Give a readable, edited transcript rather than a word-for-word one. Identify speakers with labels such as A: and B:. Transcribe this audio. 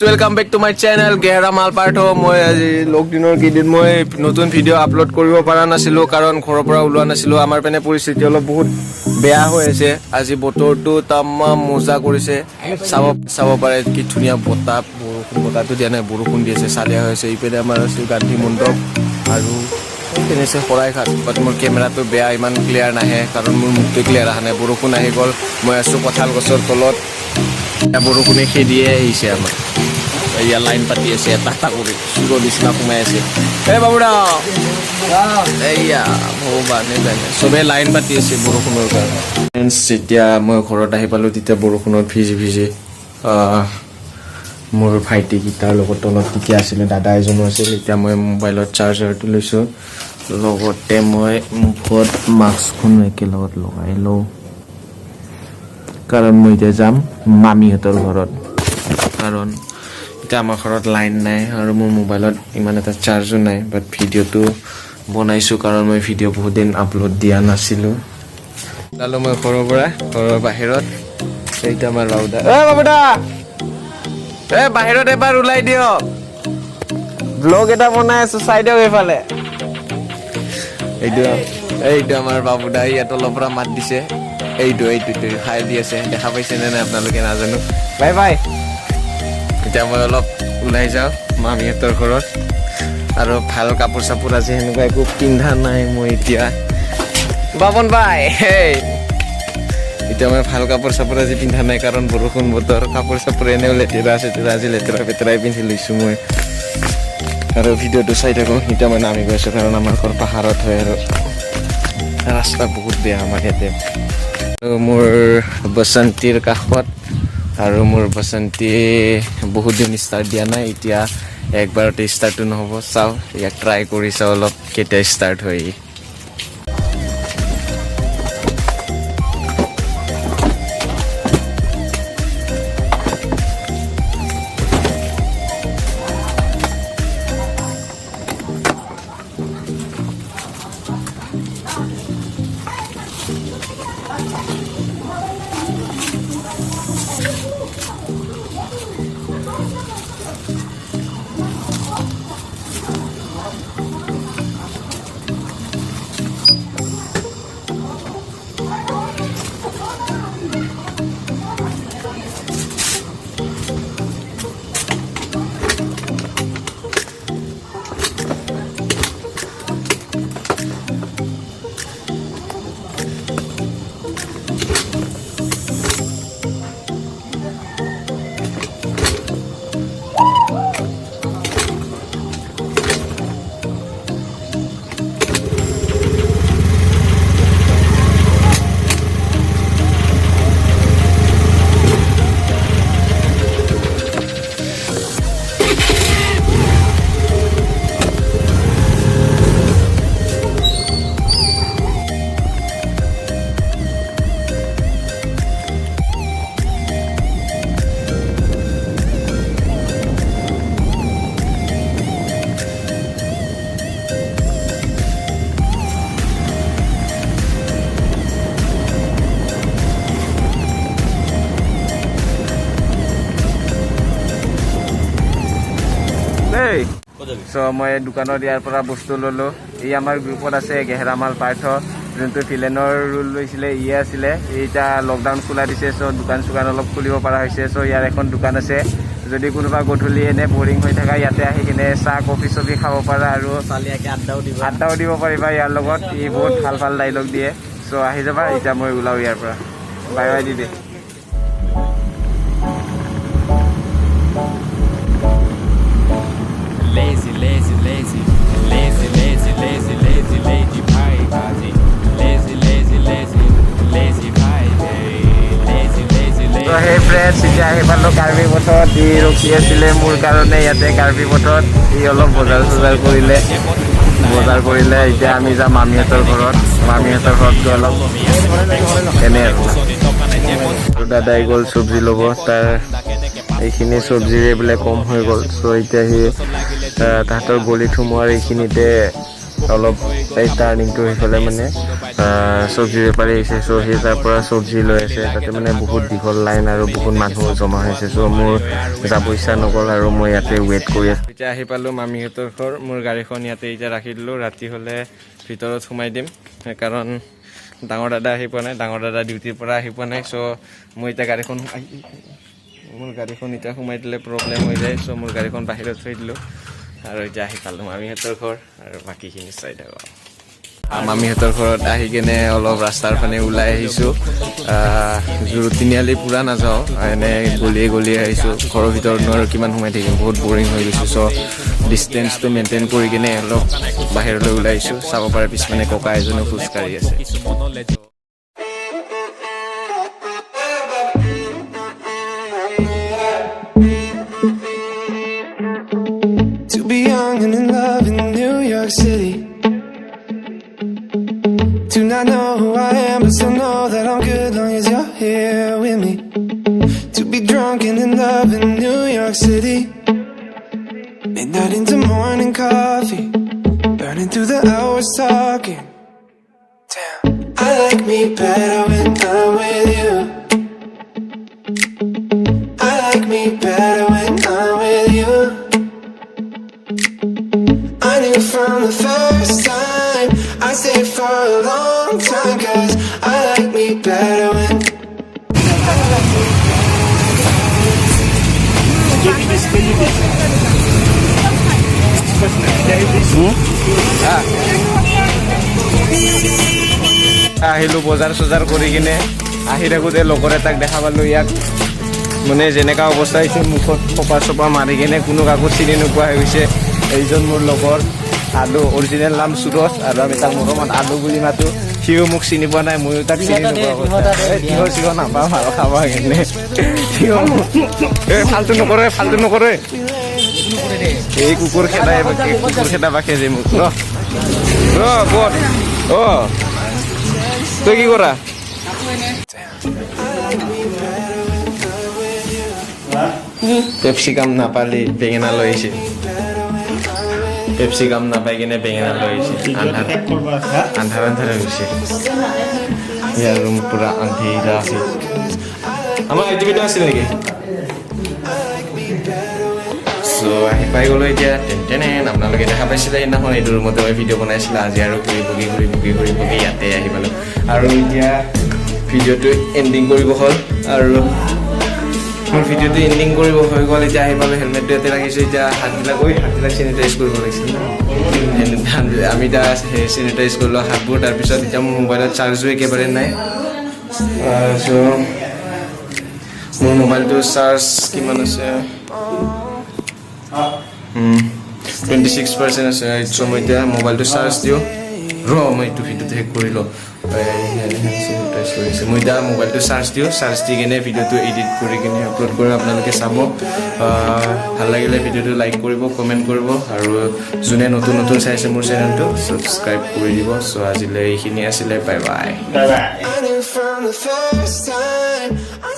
A: Welcome back to my channel गेहरा माल part मैं आज लकडाउन केदिन मैं नतुन भिडिओ अपलोड करिब पारा नासिलो कारण घৰৰ পৰা ওলোৱা নাছিলো আমাৰ পেনে পৰিস্থিতি অলপ বহুত বেয়া হৈ আছে আজি বতৰটো তামাম মজা কৰিছে চাব পাৰে কি ধুনিয়া বতাহটো দিয়া নাই বৰষুণ দি আছে চালিয়া হৈছে ইপেনে আমাৰ আছে গান্ধী মণ্ডপ আৰু তেনেছে খৰাইঘাট বাট মোৰ কেমেৰাটো বেয়া ইমান ক্লিয়াৰ নাহে কাৰণ মোৰ মুখটো ক্লিয়াৰ আহা নাই বৰষুণ আহি গল মই আছো কঁঠাল গছৰ তলত বৰষুণে খেদিয়ে আহিছে আমাৰ या लाइन पाती আছে টাটা কৰি সুৰো দিছনা কমাই আছে এ বাবুডা এইয়া ভগৱানে জানে সবে লাইন পাতি আছে বৰষুণৰ কাৰণে ফ্ৰেন্ডছ যেতিয়া মই ঘৰত আহি পালো তেতিয়া বৰষুণত ভিজি মোৰ ভাইটি গিটাৰ লগত তলত টিকি আছিল দাদা এজনো আছিল এতিয়া মই মোবাইলত চাৰ্জাৰটো লৈছো লগতে মই মুখত মাস্কখন একেলগত লগাই লওঁ কাৰণ মই এতিয়া যাম মামীহঁতৰ ঘৰত কাৰণ এটা আমাৰ ঘৰত লাইন নাই আৰু মোৰ মোবাইলত ইমান এটা চাৰ্জো নাই বাট ভিডিওটো বনাইছো কাৰণ মই ভিডিও বহুত দিন আপলোড দিয়া নাছিলো তালো মই ঘৰৰ বাহিৰত এইটা আমাৰ বাবুদা বাবুদা বাহিৰত এবাৰ ওলাই দিও ব্লগ এটা বনাই আছো চাই দিও এইফালে এইটো আমাৰ বাবুদা ইয়াত অলপ পৰা মাত দিছে এইটো খাই দি আছে দেখা পাইছে নে নাই আপোনালোকে নাজানো বাই বাই এতিয়া মই অলপ ওলাই যাওঁ মামীহঁতৰ ঘৰত আৰু ভাল কাপোৰ চাপোৰ আজি সেনেকুৱা একো পিন্ধা নাই মই এতিয়া বাবন বাই এতিয়া মই ভাল কাপোৰ চাপোৰ আজি পিন্ধা নাই কাৰণ বৰষুণ বতৰ কাপোৰ চাপোৰ এনেও লেতেৰা আছে আজি লেতেৰা পেতেৰাই পিন্ধি লৈছোঁ মই আৰু ভিডিঅ'টো চাই থাকোঁ এতিয়া মই নামি গৈছোঁ কাৰণ আমাৰ ঘৰ পাহাৰত হয় আৰু ৰাস্তা বহুত বেয়া আমাৰ ইয়াতে মোৰ বসন্তীৰ কাষত আৰু মোৰ বসন্তী বহুত দিন ষ্টাৰ্ট দিয়া নাই এতিয়া একবাৰতে ষ্টাৰ্টটো নহ'ব চাওঁ ইয়াক ট্ৰাই কৰি চাওঁ অলপ কেতিয়া ষ্টাৰ্ট হয় মই দোকানত ইয়াৰ পৰা বস্তু ললো এই আমাৰ গ্ৰুপত আছে গেহৰামাল পাৰ্থ যোনটো ফিলেনৰ ৰুল লৈছিলে ইয়ে আছিলে এইটা লকডাউন খোলা দিছে চ' দোকান চোকান অলপ খুলিব পৰা হৈছে চ' ইয়াৰ এখন দোকান আছে যদি কোনোবা গধূলি এনে বৰিং হৈ থকা ইয়াতে আহি কিনে চাহ কফি চফি খাব পাৰা আৰু চালিয়াকে আড্ডাও দিব পাৰিবা ইয়াৰ লগত ই বহুত ভাল ডাইলগ দিয়ে চ' আহি যাবা এতিয়া মই ওলাওঁ ইয়াৰ পৰা বাই বাই দিদি
B: Lazy vibe, lazy vibe,
A: So hey friends, এতিয়া আহি পালো কাৰ্বি পথত ই ৰখি আছিলে মোৰ কাৰণে ইয়াতে কাৰ্বি পথত ই অলপ বজাৰ কৰিলে এতিয়া আমি যাম মামীহঁতৰ ঘৰত গৈ অলপ এনে আৰু দাদাই গ'ল চব্জি ল'ব তাৰ এইখিনি চব্জিৰে বোলে কম হৈ গ'ল চ' এতিয়া সি তাহাঁতৰ গলিত সোমোৱাৰ এইখিনিতে অলপ এই টাৰ্ণিংটো সেইফালে মানে চব্জি বেপাৰী আহিছে চ' সেই তাৰ পৰা চব্জি লৈ আছে তাতে মানে বহুত দীঘল লাইন আৰু বহুত মানুহ জমা হৈছে চ' মোৰ যাব ইচ্ছা নগ'ল আৰু মই ইয়াতে ৱেইট কৰি আছোঁ এতিয়া আহি পালোঁ মামীহঁতৰ ঘৰ মোৰ গাড়ীখন ইয়াতে এতিয়া ৰাখি দিলোঁ ৰাতি হ'লে ভিতৰত সোমাই দিম কাৰণ ডাঙৰ দাদা আহি পোৱা নাই ডাঙৰ দাদা ডিউটিৰ পৰা আহি পোৱা নাই চ' মই এতিয়া গাড়ীখন মোৰ গাড়ীখন এতিয়া সোমাই দিলে প্ৰব্লেম হৈ যায় চ' মোৰ গাড়ীখন বাহিৰত থৈ দিলোঁ আৰু এতিয়া আহি পালোঁ মামীহঁতৰ ঘৰ আৰু বাকীখিনি চাই থাকোঁ মামীহঁতৰ ঘৰত আহি কেনে অলপ ৰাস্তাৰ ফালে ওলাই আহিছোঁ তিনিআলি পূৰা নাযাওঁ এনে গলিয়ে গলিয়ে আহিছোঁ ঘৰৰ ভিতৰত আৰু কিমান সোমাই থাকিম বহুত বৰিং হৈ গৈছোঁ চ' ডিষ্টেঞ্চটো মেইনটেইন কৰি কিনে অলপ বাহিৰলৈ ওলাই আহিছোঁ চাব পাৰে পিছমানে ককা এজনে খোজকাঢ়ি আছে
C: To be young and in love in New York City. Do not know who I am, but still know that I'm good long as you're here with me. To be drunk and in love in New York City. Midnight into morning coffee, burning through the hours talking. Damn, I like me better when I'm with you. I like me better when I'm with you. I knew from the first time I stayed for a long time, 'cause I like me better when
A: আহিলোঁ বজাৰ চজাৰ কৰি কিনে আহি থাকোঁতে লগৰ এটাক দেখা পালোঁ ইয়াক মানে যেনেকা অৱস্থা হৈছে মুখত চপা চপা মাৰি কিনে কোনো কাকো চিনি নোপোৱা হৈ গৈছে এইজন মোৰ লগৰ আলু অৰিজিনেল নাম সুৰজ আৰু আমি তাক মৰমত আলু বুলি মাতোঁ সিও মোক চিনি পোৱা নাই ময়ো তাক চিনি নোপোৱা কিহৰ চিহৰ নাপাওঁ আৰু খাব কিনে ফাল্টু নকৰে এই কুকুৰ খেদা বাখে যে মোক ৰ ক'ত তই কি কৰা পেপচিকাম নাপালি বেঙেনা লৈ আহিছে পেপচিকাম নাপাই কিনে বেঙেনা লৈ আহিছে আন্ধাৰ হৈ গৈছে ইয়াৰ ৰুম পুৰা আন্ধেৰা আছে আমাৰ এক্টিভিটি আছিল নেকি চ' আহি পাই গ'লোঁ এতিয়া তেনে আপোনালোকে দেখা পাইছিলে সেইদিনাখন এইটো ৰুমতে মই ভিডিঅ' বনাইছিলোঁ আজি আৰু ঘূৰি পকি ইয়াতে আহি পালোঁ আৰু এতিয়া ভিডিঅ'টো এণ্ডিং কৰিব হ'ল আৰু মোৰ ভিডিঅ'টো এণ্ডিং কৰিব হৈ গ'ল এতিয়া আহি পালোঁ হেলমেটটো ইয়াতে ৰাখিছোঁ এতিয়া হাতবিলাক চেনিটাইজ কৰিব লাগিছিল আমি এতিয়া চেনিটাইজ কৰিলোঁ হাতবোৰ তাৰপিছত এতিয়া মোৰ মোবাইলত চাৰ্জো একেবাৰে নাই চ' মোৰ মোবাইলটো চাৰ্জ কিমান আছে 26% আছে চ' মই এতিয়া মোবাইলটো চাৰ্জ দিওঁ মই এইটো ভিডিঅ'টো শেষ কৰি লওঁ মই এতিয়া মোবাইলটো চাৰ্জ দিওঁ চাৰ্জ দি কিনে ভিডিঅ'টো এডিট কৰি কিনে আপলোড কৰি আপোনালোকে চাব ভাল লাগিলে ভিডিঅ'টো লাইক কৰিব কমেণ্ট কৰিব আৰু যোনে নতুন চাইছে মোৰ চেনেলটো ছাবস্ক্ৰাইব কৰি দিব চ' আজিলৈ এইখিনি আছিলে bye bye
C: I knew from the first time I